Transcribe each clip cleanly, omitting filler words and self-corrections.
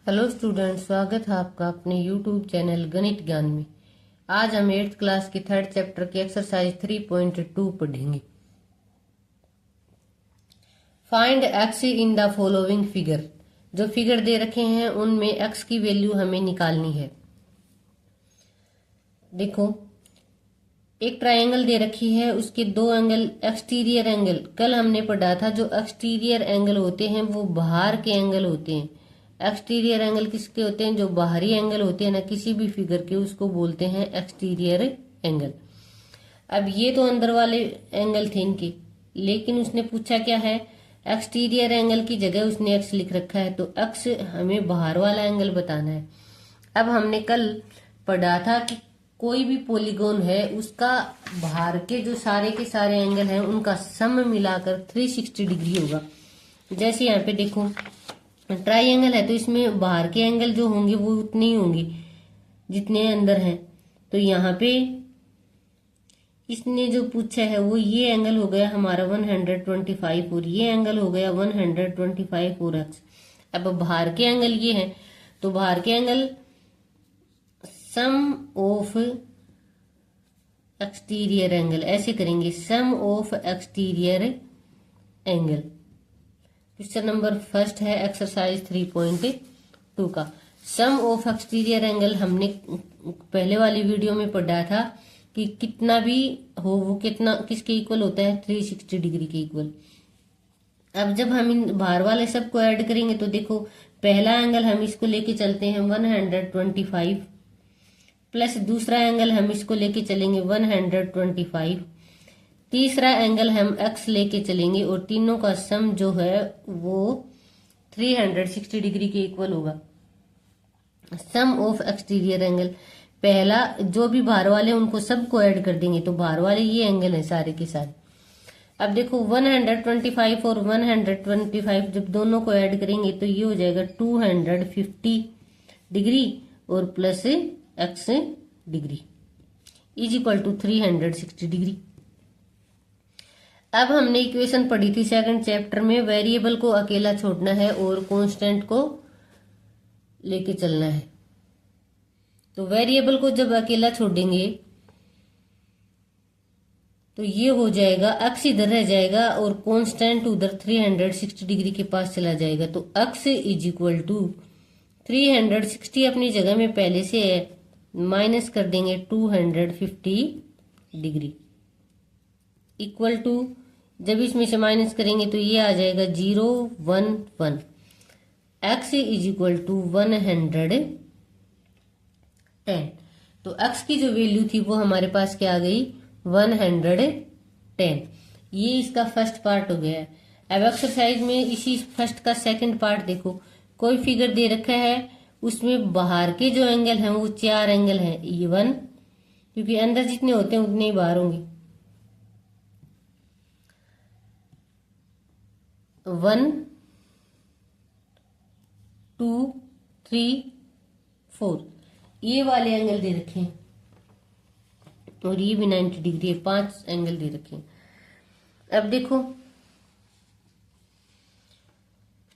Hello student, स्वागत है आपका अपने यूट्यूब चैनल गणित ज्ञान में। आज हम 8th क्लास के 3rd चैप्टर के एक्सरसाइज 3.2 पढ़ेंगे। Find x in the following figure. जो फिगर दे रखे हैं उनमें एक्स की वैल्यू हमें निकालनी है। देखो, एक ट्रायंगल दे रखी है, उसके दो एंगल एक्सटीरियर एंगल कल हमने पढ़ा था। जो एक्सटीरियर एंगल होते हैं वो बाहर के एंगल होते हैं। एक्सटीरियर एंगल किसके होते हैं? जो बाहरी एंगल होते हैं ना किसी भी फिगर के, उसको बोलते हैं एक्सटीरियर एंगल। अब ये तो अंदर वाले एंगल थे इनके, लेकिन उसने पूछा क्या है? एक्सटीरियर एंगल की जगह उसने एक्स लिख रखा है, तो एक्स हमें बाहर वाला एंगल बताना है। अब हमने कल पढ़ा था कि कोई भी पॉलीगॉन है उसका बाहर के जो सारे के सारे एंगल हैं उनका सम मिलाकर 360 डिग्री होगा। जैसे यहाँ पे देखो, ट्राइंगल है तो इसमें बाहर के एंगल जो होंगे वो उतने ही होंगे जितने अंदर हैं। तो यहाँ पे इसने जो पूछा है वो ये एंगल हो गया हमारा 125 और ये एंगल हो गया 125 और एक्स। अब बाहर के एंगल ये है, तो बाहर के angle sum of exterior angle ऐसे करेंगे, sum of exterior angle. Question number first है एक्सरसाइज 3.2 का। सम ऑफ एक्सटीरियर एंगल हमने पहले वाली वीडियो में पढ़ा था कि कितना भी हो वो कितना किसके इक्वल होता है? 360 डिग्री के इक्वल। अब जब हम इन बाहर वाले सब को ऐड करेंगे तो देखो, पहला एंगल हम इसको लेके चलते हैं 125 प्लस दूसरा एंगल हम इसको लेके चलेंगे 125, तीसरा एंगल हम एक्स लेके चलेंगे और तीनों का सम जो है वो 360 डिग्री के इक्वल होगा। सम ऑफ एक्सटीरियर एंगल, पहला जो भी बाहर वाले उनको सबको ऐड कर देंगे, तो बाहर वाले ये एंगल है सारे के सारे। अब देखो 125 और 125 जब दोनों को ऐड करेंगे तो ये हो जाएगा 250 डिग्री और plus x degree is equal to 360 degree. अब हमने इक्वेशन पढ़ी थी 2nd चैप्टर में, वेरिएबल को अकेला छोड़ना है और कांस्टेंट को लेके चलना है। तो वेरिएबल को जब अकेला छोड़ेंगे तो ये हो जाएगा, एक्स इधर रह जाएगा और कांस्टेंट उधर 360 डिग्री के पास चला जाएगा। तो एक्स इज इक्वल टू 360 अपनी जगह में पहले से है, माइनस कर देंगे 250 डिग्री इक्वल टू, जब इसमें से माइनस करेंगे तो ये आ जाएगा 011। X is equal to 110। तो एक्स की जो वैल्यू थी वो हमारे पास क्या आ गई? 110। ये इसका फर्स्ट पार्ट हो गया है। अब एक्सरसाइज में इसी फर्स्ट का सेकंड पार्ट देखो, कोई फिगर दे रखा है उसमें बाहर के जो एंगल हैं वो 4 एंगल हैं E1, क्योंकि अंदर जितने होते हैं उतने ही बाहर होंगे। 1 2 3 4 ये वाले एंगल दे रखे हैं और ये भी 90 डिग्री है, 5 एंगल दे रखे हैं। अब देखो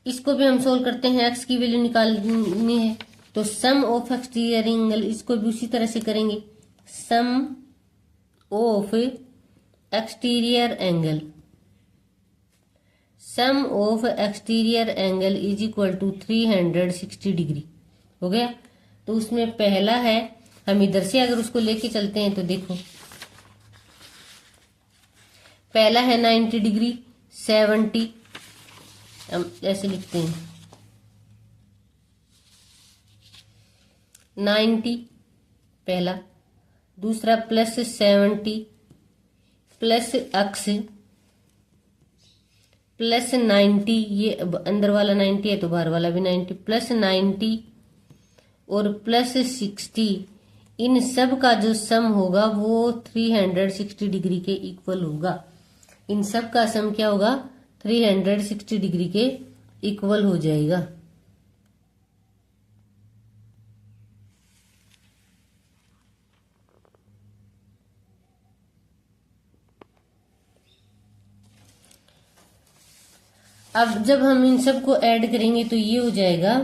इसको भी हम सोल्व करते हैं, एक्स की वैल्यू निकालनी है तो सम ऑफ एक्सटीरियर एंगल, इसको भी उसी तरह से करेंगे। Sum of exterior angle, sum of exterior angle is equal to 360 degree हो गया। तो उसमें पहला है, हम इधर से अगर उसको लेके चलते हैं तो देखो पहला है 90 डिग्री 70, हम ऐसे लिखते हैं 90 पहला, दूसरा प्लस 70 प्लस एक्स प्लस 90, ये अंदर वाला 90 है तो बाहर वाला भी 90, प्लस 90 और प्लस 60, इन सब का जो सम होगा वो 360 डिग्री के इक्वल होगा। इन सब का सम क्या होगा? 360 डिग्री के इक्वल हो जाएगा। अब जब हम इन सब को ऐड करेंगे तो ये हो जाएगा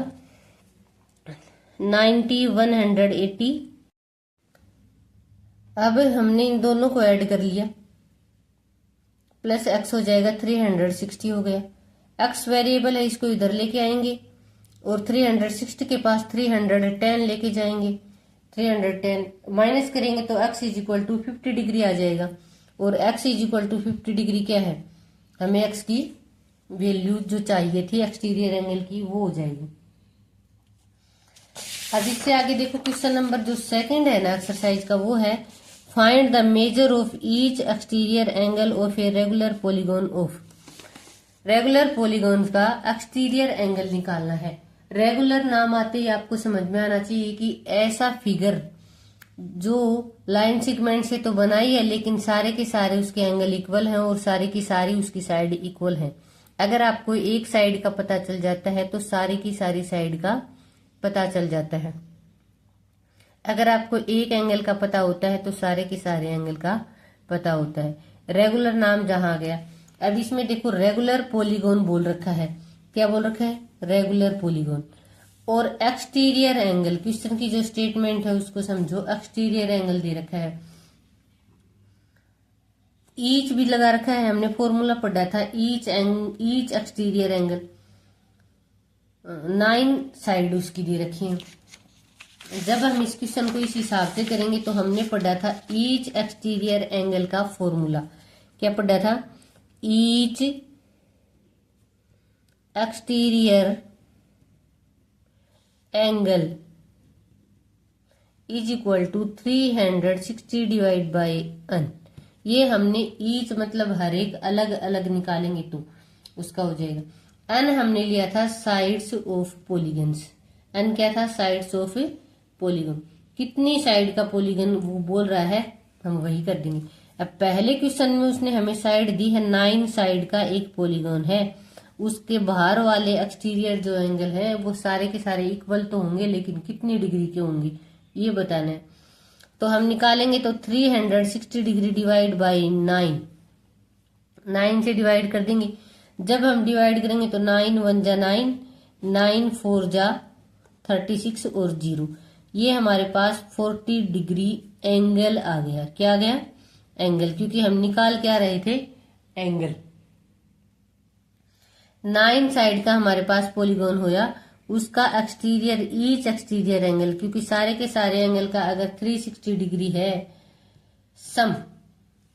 90 180। अब हमने इन दोनों को ऐड कर लिया, प्लस एक्स हो जाएगा 360 हो गया। एक्स वेरिएबल है, इसको इधर लेके आएंगे और 360 के पास 310 लेके जाएंगे। 310 माइनस करेंगे तो x is equal to 50 degree आ जाएगा। और x is equal to 50 degree क्या है, हमें x की वैल्यू जो चाहिए थी एक्सटीरियर एंगल की वो हो जाएगी। अब इससे आगे देखो क्वेश्चन नंबर जो सेकंड है ना एक्सरसाइज का, वो है find the major of each exterior angle of a regular polygon of. Regular polygon का एक्सटीरियर एंगल निकालना है। रेगुलर नाम आते ही आपको समझ में आना चाहिए कि ऐसा फिगर जो लाइन सेगमेंट से तो बना ही है लेकिन सारे के सारे उसके एंगल इक्वल हैं और सारे की सारी उसकी साइड इक्वल हैं। अगर आपको एक साइड का पता चल जाता है तो सारी की सारी साइड का पता चल जाता है। अगर आपको एक एंगल का पता होता है तो सारे के सारे एंगल का पता होता है। रेगुलर नाम जहां आ गया। अब इसमें देखो रेगुलर पॉलीगॉन बोल रखा है। क्या बोल रखा है, रेगुलर पॉलीगॉन। और एक्सटीरियर एंगल, क्वेश्चन की जो स्टेटमेंट है उसको समझो। एक्सटीरियर एंगल दे रखा है, ईच भी लगा रखा है, हमने फॉर्मूला पढ़ा था ईच एक्सटीरियर एंगल। 9 साइड उसकी दे रखी है। जब हम इस क्वेश्चन को इस हिसाब से करेंगे तो हमने पढ़ा था ईच एक्सटीरियर एंगल का फॉर्मूला। क्या पढ़ा था, each exterior angle is equal to 360 divide by n। ये हमने ईच मतलब हर एक अलग अलग निकालेंगे तो उसका हो जाएगा। n हमने लिया था साइड्स ऑफ पॉलीगन्स। n क्या था, साइड्स ऑफ पॉलीगन। कितनी साइड का पॉलीगन वो बोल रहा है, हम वही कर देंगे। अब पहले क्वेश्चन में उसने हमें साइड दी है, 9 साइड का एक पॉलीगन है। उसके बाहर वाले एक्सटीरियर जो एंगल है वो सारे के सारे इक्वल तो होंगे लेकिन कितनी डिग्री के होंगे ये बताना है। तो हम निकालेंगे तो 360 डिग्री डिवाइड बाई 9 से डिवाइड कर देंगे। जब हम डिवाइड करेंगे तो 9 1 जा 9, 9 4 जा 36 और 0, ये हमारे पास 40 डिग्री एंगल आ गया। क्या आ गया, एंगल, क्योंकि हम निकाल क्या रहे थे, एंगल। 9 साइड का हमारे पास पॉलीगॉन होया, उसका एक्सटीरियर ईच एक्सटीरियर एंगल, क्योंकि सारे के सारे एंगल का अगर 360 डिग्री है सम,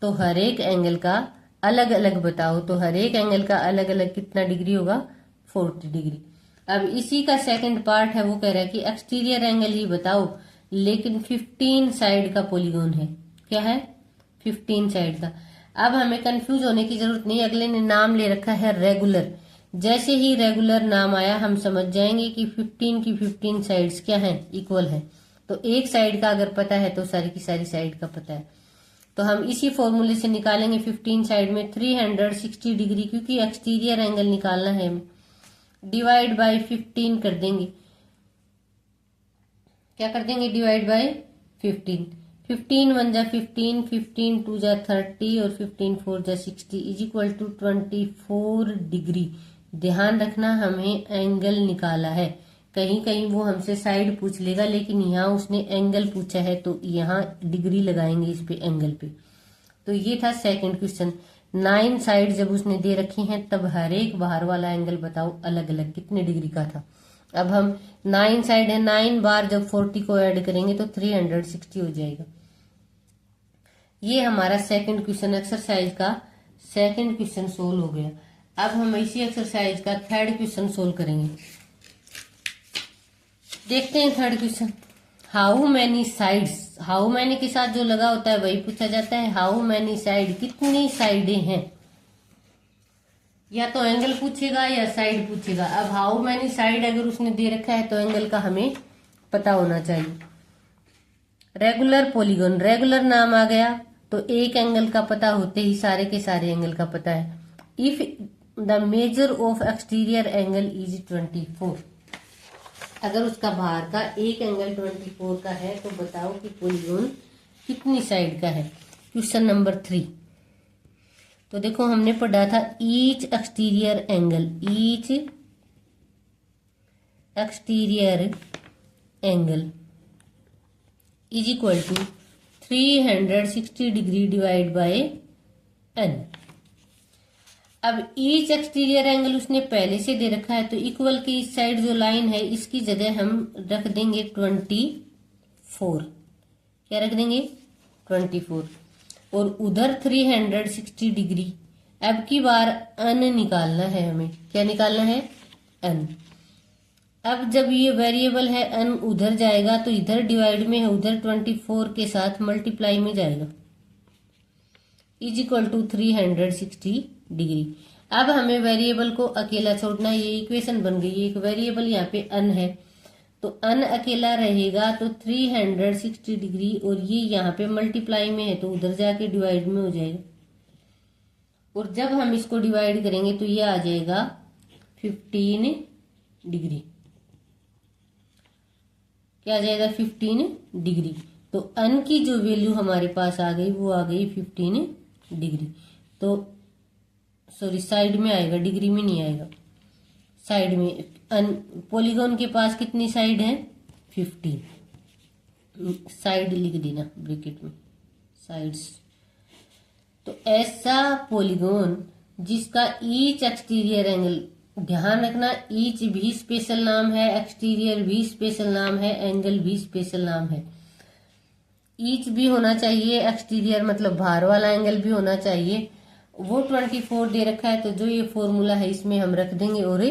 तो हर एक एंगल का अलग अलग बताओ, तो हर एक एंगल का अलग अलग कितना डिग्री होगा, 40 डिग्री। अब इसी का सेकंड पार्ट है, वो कह रहा है कि एक्सटीरियर एंगल ही बताओ लेकिन 15 साइड का पॉलीगॉन है। क्या है, 15 साइड का। अब हमें कंफ्यूज होने की जरूरत नहीं, अगले ने नाम ले रखा है रेगुलर। जैसे ही रेगुलर नाम आया हम समझ जाएंगे कि 15 की 15 साइड्स क्या हैं, इक्वल हैं। तो एक साइड का अगर पता है तो सारी की सारी साइड का पता है। तो हम इसी फॉर्मूले से निकालेंगे 15 साइड में 360 डिग्री, क्योंकि एक्सटीरियर एंगल निकालना है हमें, डिवाइड बाय 15 कर देंगे। क्या कर देंगे, डिवाइड बाय 15। 15 1 जा 15, 15 2 जा 30 और 15 4 जा 60 इज इक्वल टू 24 डिग्री। ध्यान रखना हमें एंगल निकाला है, कहीं कहीं वो हमसे साइड पूछ लेगा लेकिन यहाँ उसने एंगल पूछा है तो यहाँ डिग्री लगाएंगे इस पे, एंगल पे। तो ये था सेकंड क्वेश्चन। 9 साइड जब उसने दे रखी हैं तब हर एक बाहर वाला एंगल बताओ अलग अलग कितने डिग्री का था। अब हम 9 साइड है, 9 बार जब 40 को ऐड करेंगे तो 360 हो जाएगा। ये हमारा सेकंड क्वेश्चन, एक्सरसाइज का सेकंड क्वेश्चन सोल्व हो गया। अब हम इसी एक्सरसाइज का थर्ड क्वेश्चन सोल्व करेंगे। देखते हैं third question. How many sides, how many के साथ जो लगा होता है वही पूछा जाता है। हाउ मैनी साइड, कितनी साइडें हैं, या तो एंगल पूछेगा या साइड पूछेगा। अब हाउ मैनी साइड अगर उसने दे रखा है तो एंगल का हमें पता होना चाहिए। रेगुलर पॉलीगॉन, रेगुलर नाम आ गया तो एक एंगल का पता होते ही सारे के सारे एंगल का पता है। If the measure of exterior angle is 24, अगर उसका बाहर का एक एंगल 24 का है तो बताओ कि पॉलीगॉन कितनी साइड का है। Question number 3। तो देखो हमने पढ़ा था each exterior angle, each exterior angle is equal to 360 degree divide by n। अब ईच एक्सटीरियर एंगल उसने पहले से दे रखा है, तो इक्वल की इस साइड जो लाइन है इसकी जगह हम रख देंगे 24। क्या रख देंगे? 24। और उधर 360 डिग्री। अब की बार n निकालना है हमें। क्या निकालना है? n। अब जब ये वेरिएबल है n उधर जाएगा तो इधर डिवाइड में है, उधर 24 के साथ मल्टीप्लाई में जाएगा, इज इक्वल टू 360 डिग्री। अब हमें वेरिएबल को अकेला छोड़ना है। ये इक्वेशन बन गई। एक वेरिएबल यहाँ पे n है, तो n अकेला रहेगा तो 360 डिग्री, और ये यहाँ पे मल्टीप्लाई में है तो उधर जाके डिवाइड में हो जाएगा। और जब हम इसको डिवाइड करेंगे तो ये आ जाएगा 15 डिग्री। क्या आ जाएगा? 15 डिग्री। तो n की जो वैल्यू हमारे पास आ गई वो आ गई 15 डिग्री। तो सॉरी, साइड में आएगा, डिग्री में नहीं आएगा, साइड में। पॉलीगॉन के पास कितनी साइड है? 15। साइड लिख देना ब्रैकेट में, साइड्स। तो ऐसा पॉलीगॉन जिसका ईच एक्सटीरियर एंगल, ध्यान रखना, ईच भी स्पेशल नाम है, एक्सटीरियर भी स्पेशल नाम है, एंगल भी स्पेशल नाम है। ईच भी होना चाहिए, एक्सटीरियर मतलब बाहर वाला एंगल भी होना चाहिए। वो 24 दे रखा है, तो जो ये फॉर्मूला है इसमें हम रख देंगे और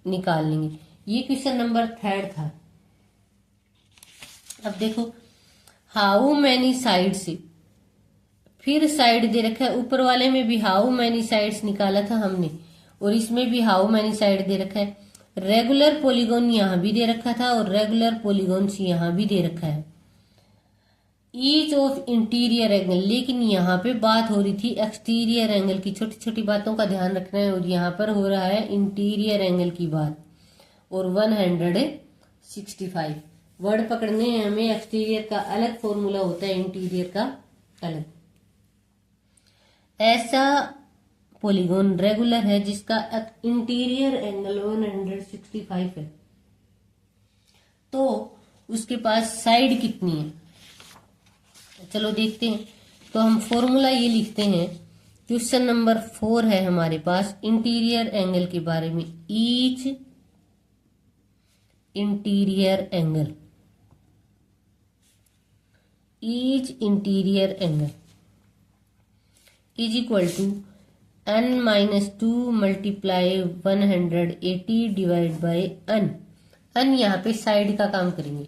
निकाल लेंगे। ये क्वेश्चन नंबर 3 था। अब देखो, हाउ मैनी साइड्स, फिर साइड दे रखा है। ऊपर वाले में भी हाउ मैनी साइड्स निकाला था हमने, और इसमें भी हाउ मैनी साइड दे रखा है। रेगुलर पॉलीगॉन यहां भी दे रखा था और रेगुलर पॉलीगॉन्स यहां भी दे रखा है। ईच ऑफ इंटीरियर एंगल, लेकिन यहाँ पे बात हो रही थी एक्सटीरियर एंगल की। छोटी छोटी बातों का ध्यान रखना है, और यहाँ पर हो रहा है इंटीरियर एंगल की बात। और 165 वर्ड पकड़ने हैं हमें। एक्सटीरियर का अलग फॉर्मूला होता है, इंटीरियर का अलग। ऐसा पॉलीगॉन रेगुलर है जिसका इंटीरियर एंगल 165 है, तो उसके पास साइड कितनी है? चलो देखते हैं। तो हम फॉर्मूला ये लिखते हैं। क्वेश्चन नंबर 4 है हमारे पास इंटीरियर एंगल के बारे में। Each interior angle, each interior angle is equal to n-2 multiply 180 divide by n। n यहाँ पे साइड का काम करेंगे।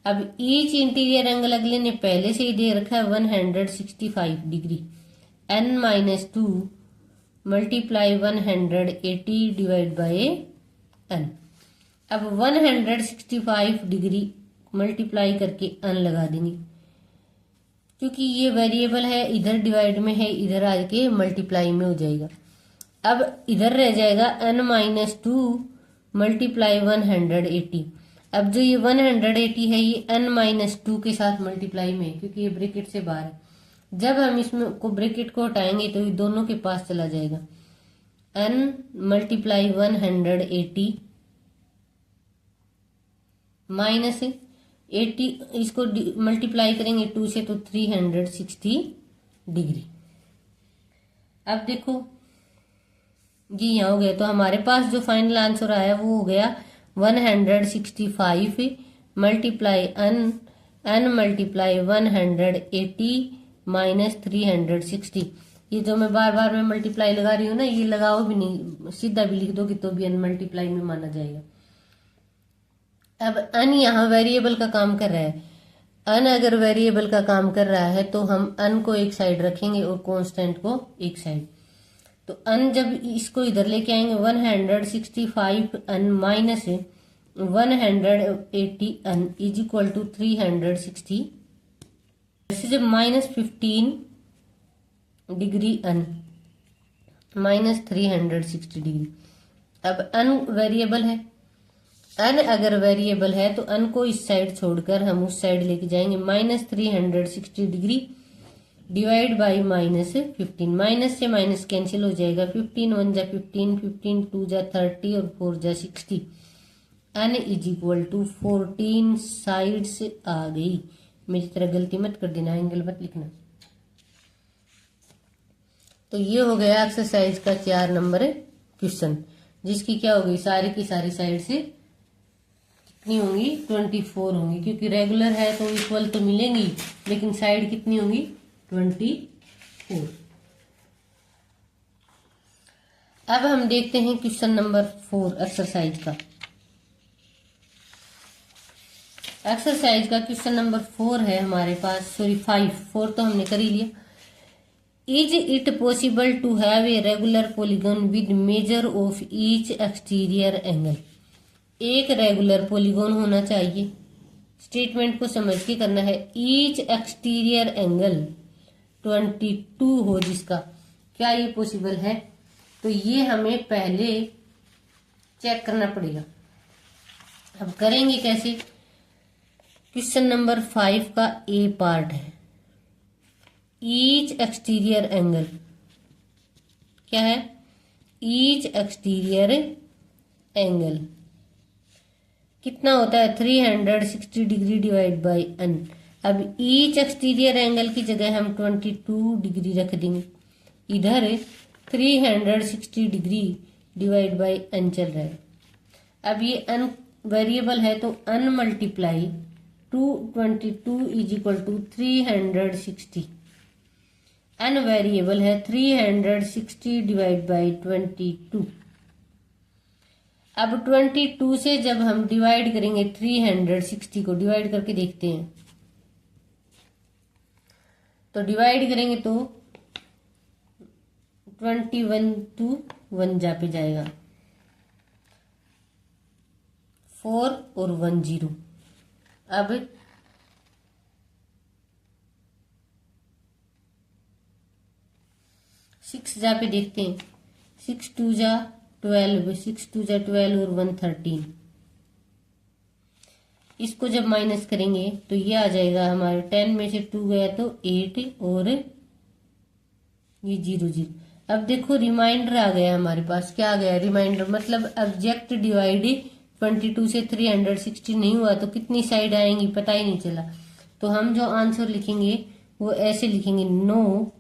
अब ईच इंटीरियर एंगल अगले ने पहले से ही दे रखा है 165 degree. n-2 multiply 180 divide by n। अब 165 डिग्री मल्टीप्लाई करके n लगा देंगे, क्योंकि ये वेरिएबल है, इधर डिवाइड में है, इधर आके मल्टीप्लाई में हो जाएगा। अब इधर रह जाएगा n-2 मल्टीप्लाई 180। अब जो ये 180 है ये n-2 के साथ मल्टीप्लाई में है, क्योंकि ये ब्रैकेट से बाहर है। जब हम इसमें को ब्रैकेट को हटाएंगे तो ये दोनों के पास चला जाएगा। n मल्टीप्लाई 180 माइनस 80, इसको मल्टीप्लाई करेंगे 2 से तो 360 डिग्री। अब देखो जी यहाँ हो गया, तो हमारे पास जो फाइनल आंसर आया वो हो गया 165 मल्टीप्लाई n मल्टीप्लाई 180 माइनस 360। ये जो मैं बार बार में मल्टीप्लाई लगा रही हूँ ना, ये लगाओ भी नहीं, सीधा भी लिख दोगे तो भी n मल्टीप्लाई में माना जाएगा। अब n यहाँ वेरिएबल का काम कर रहा है। n अगर वेरिएबल का काम कर रहा है तो हम n को एक साइड रखेंगे और कांस्टेंट को एक साइड। तो n जब इसको इधर लेके आएंगे 165 n minus 180 n is equal to 360। ऐसे जब -15 डिग्री n माइनस 360 डिग्री। अब n वेरिएबल है। n अगर वेरिएबल है तो n को इस साइड छोड़कर हम उस साइड लेके जाएंगे। -360 डिग्री डिवाइड बाई -15। माइनस से माइनस कैंसिल हो जाएगा। 15 1 जा 15, 15 2 जा 30 और 4 जा 60। n is equal to 14 sides आ गई। मेरी तरह गलती मत कर देना, एंगल मत लिखना। तो ये हो गया एक्सरसाइज का 4 नंबर क्वेश्चन, जिसकी क्या होगी, सारी की सारी साइड से कितनी होंगी, 24 होंगी, क्योंकि रेगुलर है तो इक्वल तो मिलेंगी, लेकिन साइड कितनी होंगी, 24। अब हम देखते हैं क्वेश्चन नंबर 4 एक्सरसाइज का। एक्सरसाइज का क्वेश्चन नंबर 4 है हमारे पास, सॉरी 4 तो हमने कर ही लिया। Is it possible to have a regular polygon with measure of each exterior angle. एक रेगुलर पॉलीगन होना चाहिए, स्टेटमेंट को समझ के करना है। ईच एक्सटीरियर एंगल 22 हो जिसका, क्या ये पॉसिबल है? तो ये हमें पहले चेक करना पड़ेगा। अब करेंगे कैसे? क्वेश्चन नंबर 5 का ए पार्ट है, ईच एक्सटीरियर एंगल क्या है, ईच एक्सटीरियर एंगल कितना होता है, 360 डिग्री डिवाइड बाई n। अब ईच एक्सटीरियर एंगल की जगह हम 22 डिग्री रख देंगे, इधर 360 डिग्री डिवाइड बाई n चल रहा है। अब ये n वेरिएबल है तो n multiply 222 is equal to 360। n variable है 360 डिवाइड बाई 22। अब 22 से जब हम डिवाइड करेंगे, 360 को डिवाइड करके देखते हैं, तो डिवाइड करेंगे तो 21 टू 1 जा पे जाएगा, 4 और 1 0। अब सिक्स जा पे देखते हैं, 6 2 जा 12, 6 2 जा 12 और 1 13। इसको जब माइनस करेंगे तो ये आ जाएगा हमारे 10 में से 2 गया तो 8 और ये 0 0। अब देखो रिमाइंडर आ गया हमारे पास, क्या आ गया रिमाइंडर, मतलब एग्जैक्ट डिवाइड 22 से 360 नहीं हुआ तो कितनी साइड आएंगी पता ही नहीं चला। तो हम जो आंसर लिखेंगे वो ऐसे लिखेंगे, नो,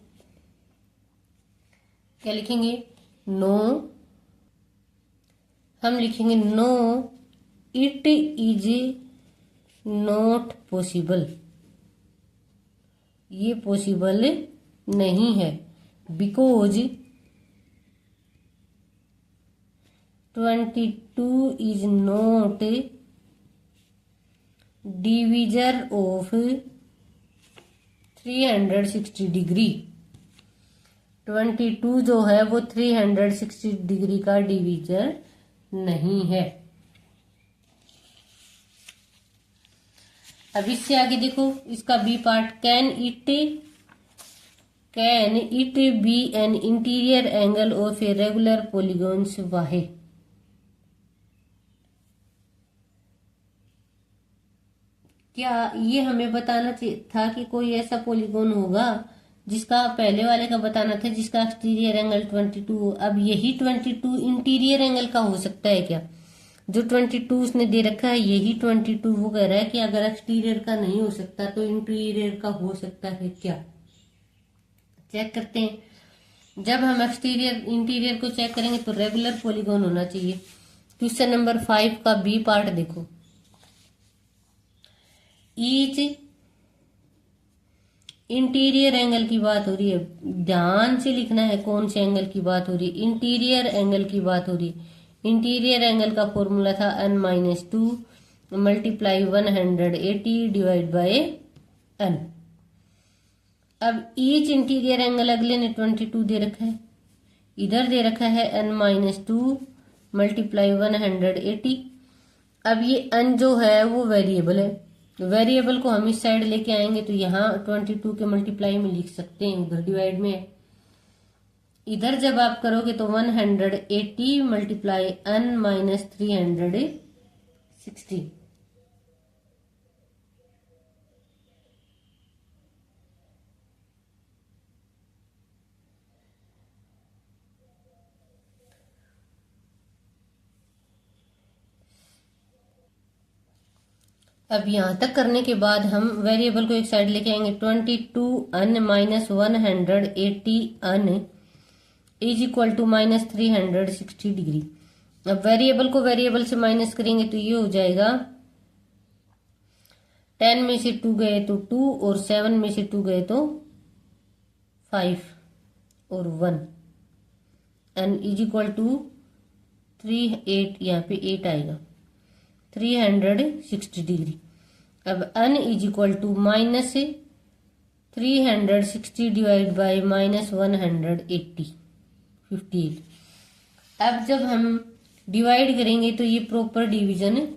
क्या लिखेंगे, नो, हम लिखेंगे no it is not possible, ये पॉसिबल नहीं है, because 22 is not divisor of 360 degree. 22 जो है वो 360 डिग्री का डिवीजर नहीं है। अब इससे आगे देखो, इसका B part, can it be an interior angle of a regular polygons वाहे। क्या ये हमें बताना था कि कोई ऐसा पॉलीगॉन होगा जिसका, पहले वाले का बताना था जिसका एक्सटीरियर एंगल 22 हो। अब यही 22 इंटीरियर एंगल का हो सकता है क्या? जो 22 उसने दे रखा है यही 22 वो कह रहा है कि अगर एक्सटीरियर का नहीं हो सकता तो इंटीरियर का हो सकता है क्या? चेक करते हैं। जब हम एक्सटीरियर इंटीरियर को चेक करेंगे तो रेगुलर पॉलीगॉन होना चाहिए। क्वेश्चन नंबर 5 का बी पार्ट देखो, ईच इंटीरियर एंगल की बात हो रही है, ध्यान से लिखना है कौन से एंगल की बात हो रही है, इंटीरियर एंगल की बात हो रही है। इंटीरियर एंगल का फॉर्मूला था n-2 multiply 180 divide by n। अब ईच इंटीरियर एंगल अगले ने 22 दे रखा है, इधर दे रखा है n-2 मल्टीप्लाई 180। अब ये n जो है वो वेरिएबल है, वेरिएबल को हम इस साइड लेके आएंगे तो यहाँ 22 के मल्टीप्लाई में लिख सकते हैं, उधर डिवाइड में है। इधर जब आप करोगे तो 180 मल्टीप्लाई n-360। अब यहां तक करने के बाद हम वेरिएबल को एक साइड लेके आएंगे। 22n minus 180n is equal to minus 360 degree. अब वेरिएबल को वेरिएबल से माइनस करेंगे तो ये हो जाएगा 10 में से 2 गए तो 2 और 7 में से 2 गए तो 5 और 1 n इज इक्वल टू 8 यहाँ पे 8 आएगा 360 डिग्री। अब n is equal to minus 360 divide by minus 180 58। अब जब हम डिवाइड करेंगे तो ये प्रॉपर डिवीजन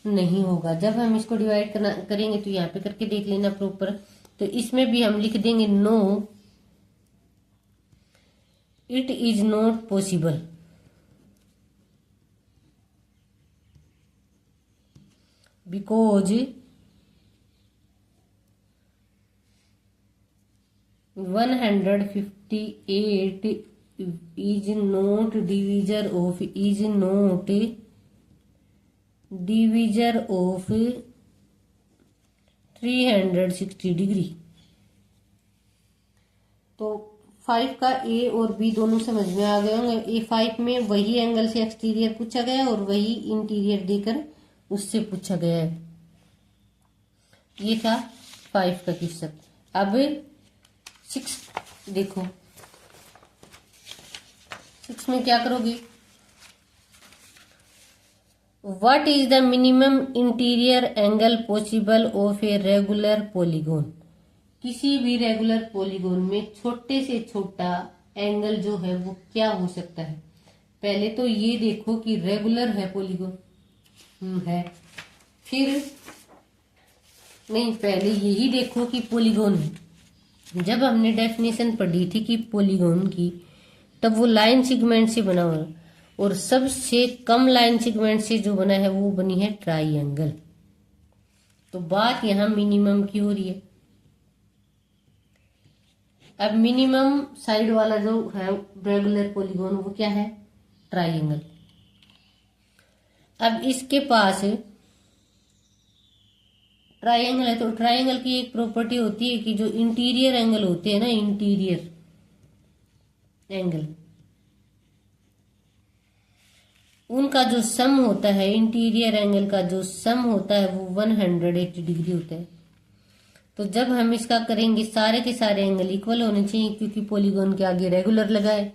नहीं होगा। जब हम इसको डिवाइड करेंगे तो यहाँ पे करके देख लेना प्रॉपर। तो इसमें भी हम लिख देंगे no it is not possible because 158 is not divisor of 360 degree. तो 5 का ए और बी दोनों समझ में आ गए होंगे। A5 में वही एंगल से एक्सटीरियर पूछा गया और वही इंटीरियर देकर उससे पूछा गया है। ये था 5 का क्वेश्चन। अब 6 देखो, 6 में क्या करोगे? What is the minimum interior angle possible of a regular polygon. किसी भी रेगुलर पॉलीगोन में छोटे से छोटा एंगल जो है वो क्या हो सकता है? पहले तो ये देखो कि रेगुलर है पॉलीगोन है, फिर नहीं, पहले यही देखो कि पॉलीगोन है। जब हमने डेफिनेशन पढ़ी थी कि पॉलीगोन की, तब वो लाइन सेगमेंट से बना हुआ, और सबसे कम लाइन सेगमेंट से जो बना है वो बनी है ट्राइंगल। तो बात यहां मिनिमम की हो रही है। अब मिनिमम साइड वाला जो है रेगुलर पॉलीगोन वो क्या है? ट्राइंगल। अब इसके पास ट्राइंगल है, तो ट्राइंगल की एक प्रॉपर्टी होती है कि जो इंटीरियर एंगल होते हैं ना, इंटीरियर एंगल, उनका जो सम होता है, इंटीरियर एंगल का जो सम होता है वो 180 डिग्री होता है। तो जब हम इसका करेंगे, सारे के सारे एंगल इक्वल होने चाहिए क्योंकि पॉलीगोन के आगे रेगुलर लगा है।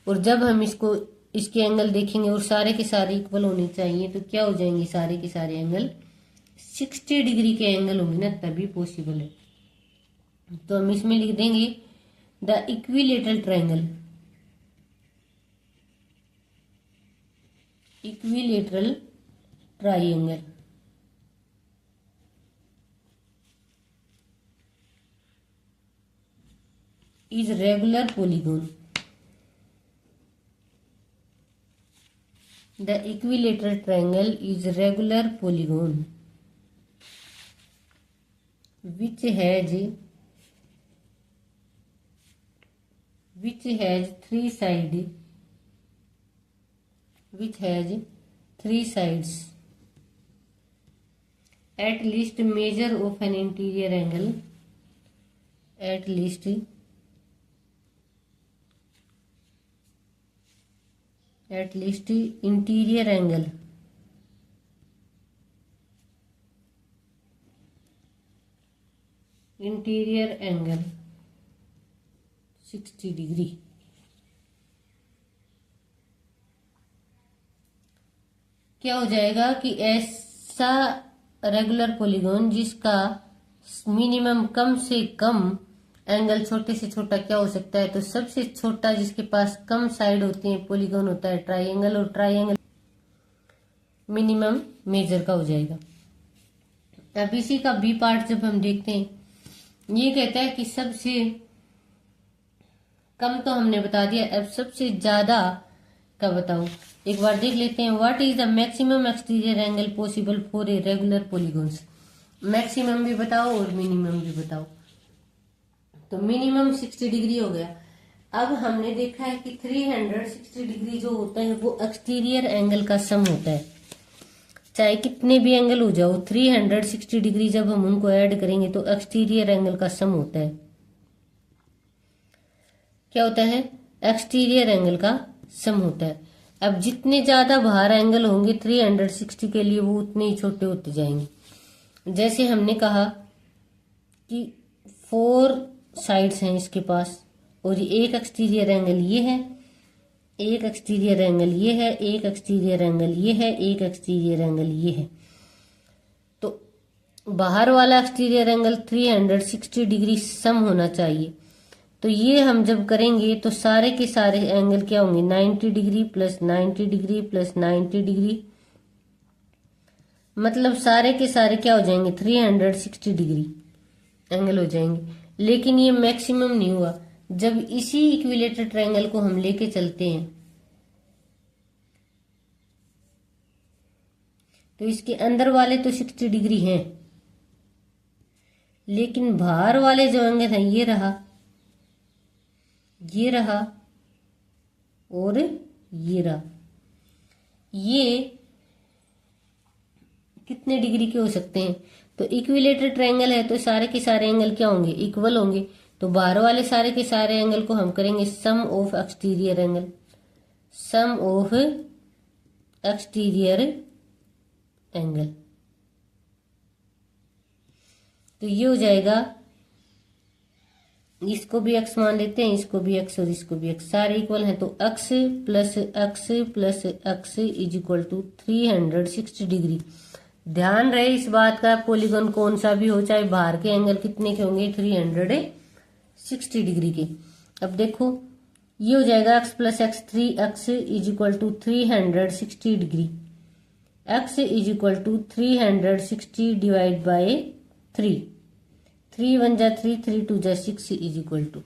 और जब हम इसको इसके एंगल देखेंगे और सारे के सारे इक्वल होने चाहिए, तो क्या हो जाएंगे? सारे के सारे एंगल 60 डिग्री के एंगल होंगे ना, तभी पॉसिबल है। तो हम इसमें लिख देंगे the equilateral triangle, equilateral triangle is regular polygon. The equilateral triangle is regular polygon which has three sides. At least measure of an interior angle. At least interior angle interior angle 60 degree. क्या हो जाएगा कि ऐसा regular polygon जिसका minimum कम से कम angle छोटे से छोटा क्या हो सकता है? तो सबसे छोटा जिसके पास कम साइड होती है पॉलीगोन होता है ट्राइंगल, और ट्राइंगल मिनिमम मेजर का हो जाएगा। अब इसी का बी पार्ट जब हम देखते हैं, ये कहता है कि सबसे कम तो हमने बता दिया, अब सबसे ज्यादा का बताओ। एक बार देख लेते हैं। What is the maximum exterior angle possible for a regular polygons. Maximum भी बताओ और मिनिमम भी बताओ। तो मिनिमम 60 डिग्री हो गया। अब हमने देखा है कि 360 डिग्री जो होता है वो एक्सटीरियर एंगल का सम होता है। चाहे कितने भी एंगल हो जाओ 360 डिग्री जब हम उनको ऐड करेंगे तो एक्सटीरियर एंगल का सम होता है। क्या होता है? एक्सटीरियर एंगल का सम होता है। अब जितने ज्यादा बाहर एंगल होंगे 360 के लिए वो उतने ही छोटे होते जाएंगे। जैसे हमने कहा कि 4 साइड्स हैं इसके पास और एक एक्सटीरियर एंगल ये है, एक एक्सटीरियर एंगल ये है, एक एक्सटीरियर एंगल ये है, एक एक्सटीरियर एंगल ये है। तो बाहर वाला एक्सटीरियर एंगल 360 डिग्री सम होना चाहिए। तो ये हम जब करेंगे तो सारे के सारे एंगल क्या होंगे? 90 degree plus 90 degree plus 90 degree, मतलब सारे के सारे क्या हो जाएंगे? 360 डिग्री एंगल हो जाएंगे। लेकिन ये मैक्सिमम नहीं हुआ। जब इसी इक्विलेटर ट्रायंगल को हम लेके चलते हैं तो इसके अंदर वाले तो 60 डिग्री हैं, लेकिन बाहर वाले जो एंगल हैं ये रहा, ये रहा और ये रहा, ये कितने डिग्री के हो सकते हैं? तो इक्विलेटर ट्रायंगल है तो सारे के सारे एंगल क्या होंगे? इक्वल होंगे। तो बाहर वाले सारे के सारे एंगल को हम करेंगे sum of exterior angle, sum of exterior angle. तो ये हो जाएगा, इसको भी x मान लेते हैं, इसको भी x और इसको भी x, सारे इक्वल हैं। तो x plus x plus x is equal to 360 degree. ध्यान रहे इस बात का, पॉलीगन कौन सा भी हो, चाहे बाहर के एंगल कितने के होंगे? 360 डिग्री के। अब देखो ये हो जाएगा x plus x, 3x is equal to 360 degree. x is equal to 360 divide by 3, 3 1 जा 3, 3 2 जा 6 इज इक्वल टू,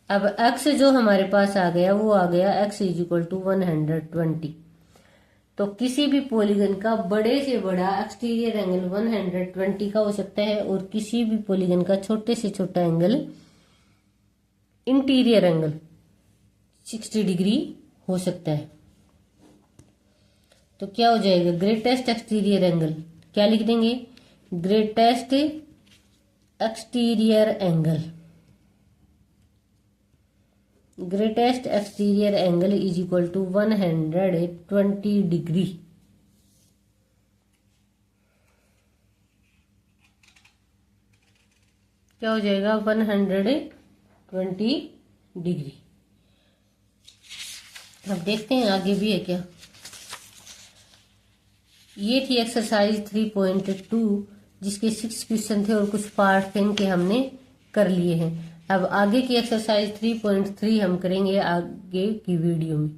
अब x जो हमारे पास आ गया वो आ गया x इज इक्वल टू 120। तो किसी भी पॉलीगन का बड़े से बड़ा एक्सटीरियर एंगल 120 का हो सकता है और किसी भी पॉलीगन का छोटे से छोटा एंगल इंटीरियर एंगल 60 डिग्री हो सकता है। तो क्या हो जाएगा? ग्रेटेस्ट एक्सटीरियर एंगल क्या लिख देंगे? Greatest exterior angle, greatest exterior angle is equal to 120 degree. क्या हो जाएगा? 120 डिग्री। अब देखते हैं आगे भी है क्या। ये थी एक्सरसाइज 3.2 जिसके 6 क्वेश्चन थे और कुछ पार्ट थे इनके हमने कर लिए हैं। अब आगे की एक्सरसाइज 3.3 हम करेंगे आगे की वीडियो में।